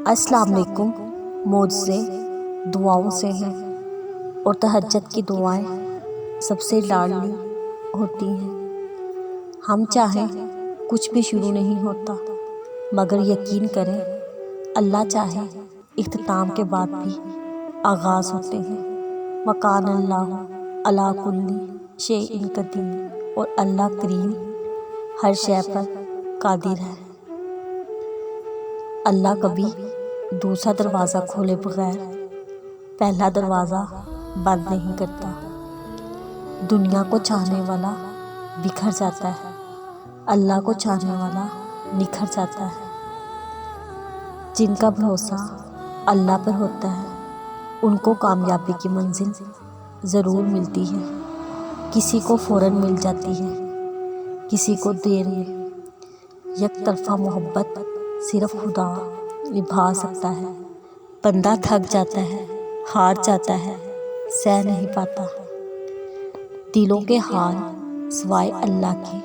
السلام علیکم۔ معجزے دعاؤں سے ہیں اور تہجد کی دعائیں سب سے لاڈلی ہوتی ہیں۔ ہم چاہیں کچھ بھی شروع نہیں ہوتا، مگر یقین کریں اللہ چاہے اختتام کے بعد بھی آغاز ہوتے ہیں۔ وَكَانَ اللَّهُ عَلَىٰ كُلِّ شَيْءٍ قَدِيرٌ، اور اللہ کریم ہر شے پر قادر ہے۔ اللہ کبھی دوسرا دروازہ کھولے بغیر پہلا دروازہ بند نہیں کرتا۔ دنیا کو چاہنے والا بکھر جاتا ہے، اللہ کو چاہنے والا نکھر جاتا ہے۔ جن کا بھروسہ اللہ پر ہوتا ہے ان کو کامیابی کی منزل ضرور ملتی ہے۔ کسی کو فوراً مل جاتی ہے، کسی کو دیر میں۔ یک طرفہ محبت صرف خدا نبھا سکتا ہے۔ بندہ تھک جاتا ہے، ہار جاتا ہے، سہ نہیں پاتا۔ دلوں کے حال سوائے اللہ کے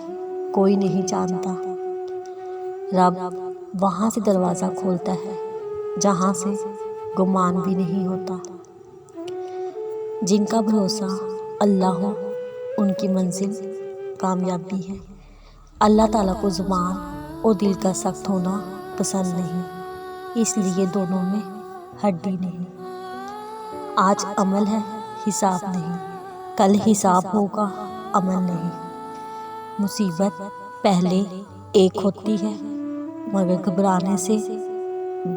کوئی نہیں جانتا۔ رب وہاں سے دروازہ کھولتا ہے جہاں سے گمان بھی نہیں ہوتا۔ جن کا بھروسہ اللہ ہو ان کی منزل کامیابی ہے۔ اللہ تعالیٰ کو زبان اور دل کا سخت ہونا پسند نہیں، اس لیے دونوں میں ہڈی نہیں۔ آج عمل ہے حساب نہیں، کل حساب ہوگا عمل نہیں۔ مصیبت پہلے ایک ہوتی ہے مگر گھبرانے سے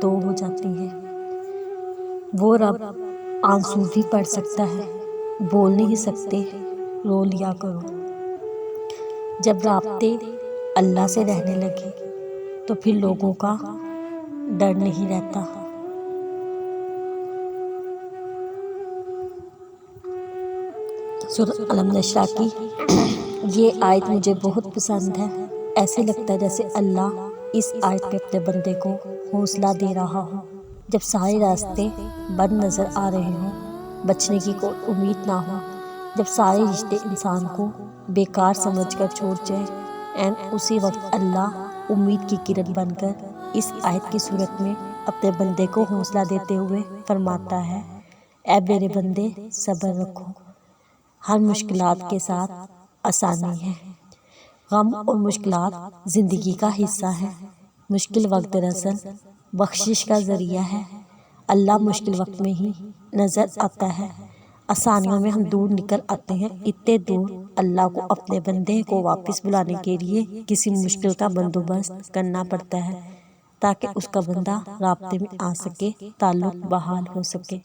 دو ہو جاتی ہے۔ وہ رب آنسو بھی پڑھ سکتا ہے، بول نہیں سکتے رو لیا کرو۔ جب رابطے اللہ سے رہنے لگے تو پھر لوگوں کا ڈر نہیں رہتا۔ سورۃ الم نشرح کی یہ آیت مجھے بہت پسند ہے۔ ایسے لگتا ہے جیسے اللہ اس آیت پہ اپنے بندے کو حوصلہ دے رہا ہو۔ جب سارے راستے بند نظر آ رہے ہوں، بچنے کی کوئی امید نہ ہو، جب سارے رشتے انسان کو بیکار سمجھ کر چھوڑ جائیں، اسی وقت اللہ امید کی کرن بن کر اس آیت کی صورت میں اپنے بندے کو حوصلہ دیتے ہوئے فرماتا ہے، اے میرے بندے صبر رکھو، ہر مشکلات کے ساتھ آسانی ہے۔ غم اور مشکلات زندگی کا حصہ ہے۔ مشکل وقت دراصل بخشش کا ذریعہ ہے۔ اللہ مشکل وقت میں ہی نظر آتا ہے، آسانیوں میں ہم دور نکل آتے ہیں۔ اتنے دور اللہ کو اپنے بندے کو واپس بلانے کے لیے کسی مشکل کا بندوبست کرنا پڑتا ہے تاکہ اس کا بندہ رابطے میں آ سکے، تعلق بحال ہو سکے۔